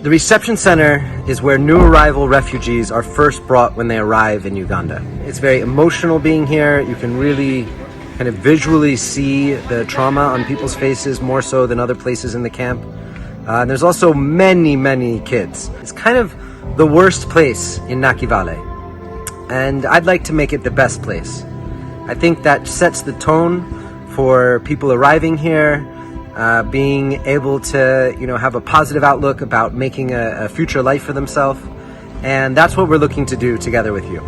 The reception center is where new arrival refugees are first brought when they arrive in Uganda. It's very emotional being here. You can really kind of visually see the trauma on people's faces more so than other places in the camp. And there's also many kids. It's kind of the worst place in Nakivale. And I'd like to make it the best place. I think that sets the tone for people arriving here, being able to, have a positive outlook about making a future life for themselves. And that's what we're looking to do together with you.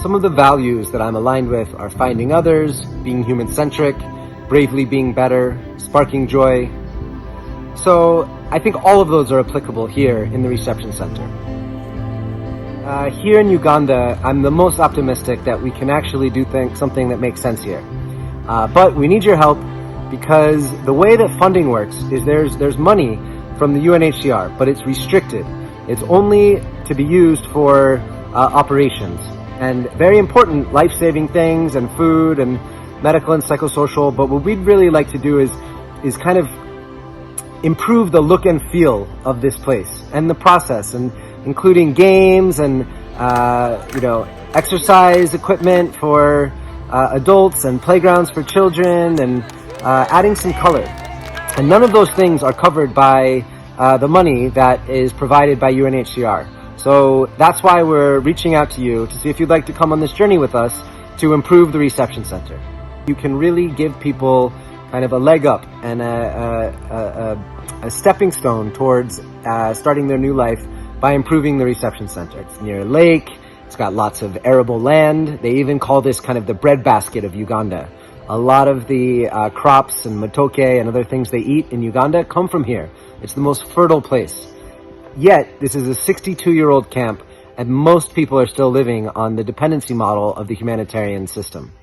Some of the values that I'm aligned with are finding others, being human-centric, bravely being better, sparking joy. So I think all of those are applicable here in the reception center. Here in Uganda, I'm the most optimistic that we can actually do something that makes sense here. But we need your help, because the way that funding works is there's money from the UNHCR, but it's restricted. It's only to be used for operations and very important life-saving things and food and medical and psychosocial. But what we'd really like to do is kind of improve the look and feel of this place and the process, and including games and exercise equipment for adults and playgrounds for children, and adding some color. And none of those things are covered by the money that is provided by UNHCR. So that's why we're reaching out to you to see if you'd like to come on this journey with us to improve the reception center. You can really give people kind of a leg up and a stepping stone towards starting their new life by improving the reception center. It's near a lake. It's got lots of arable land. They even call this kind of the breadbasket of Uganda. A lot of the crops and matoke and other things they eat in Uganda come from here. It's the most fertile place. Yet, this is a 62-year-old camp, and most people are still living on the dependency model of the humanitarian system.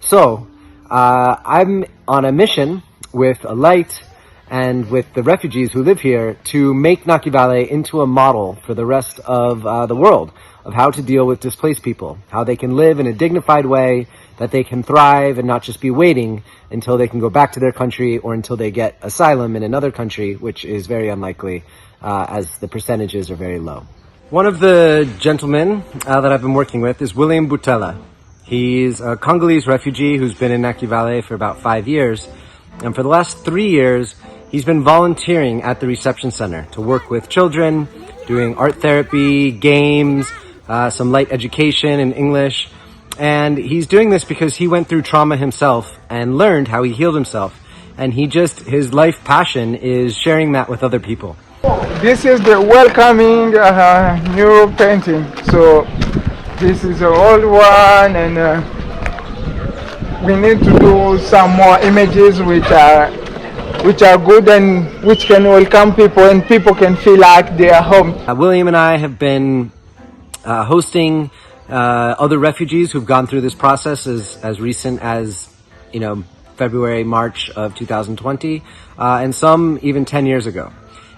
So, I'm on a mission with Alight and with the refugees who live here to make Nakivale into a model for the rest of the world of how to deal with displaced people, how they can live in a dignified way, that they can thrive and not just be waiting until they can go back to their country or until they get asylum in another country, which is very unlikely as the percentages are very low. One of the gentlemen that I've been working with is William Butela. He's a Congolese refugee who's been in Nakivale for about 5 years. And for the last 3 years, he's been volunteering at the reception center to work with children, doing art therapy, games, some light education in English. And he's doing this because he went through trauma himself and learned how he healed himself. And his life passion is sharing that with other people. This is the welcoming new painting. So this is an old one, and we need to do some more images which are good and which can welcome people, and people can feel like they are home. William and I have been hosting other refugees who've gone through this process as recent as, February, March of 2020, and some even 10 years ago.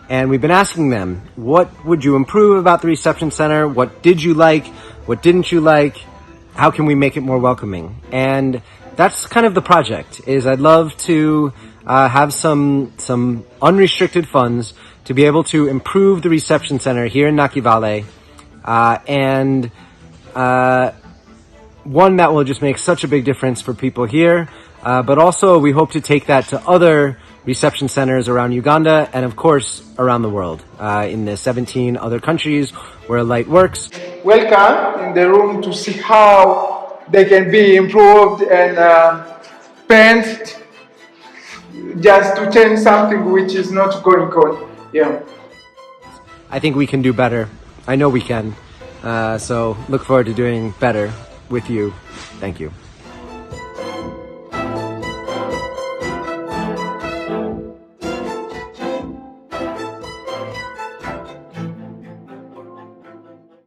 And we've been asking them, what would you improve about the reception center? What did you like? What didn't you like? How can we make it more welcoming? And that's kind of the project, is I'd love to have some unrestricted funds to be able to improve the reception center here in Nakivale, and one that will just make such a big difference for people here, but also we hope to take that to other reception centers around Uganda and of course around the world, in the 17 other countries where Alight works. Welcome in the room to see how they can be improved and painted, just to change something which is not going on. Yeah. I think we can do better. I know we can. So look forward to doing better with you. Thank you.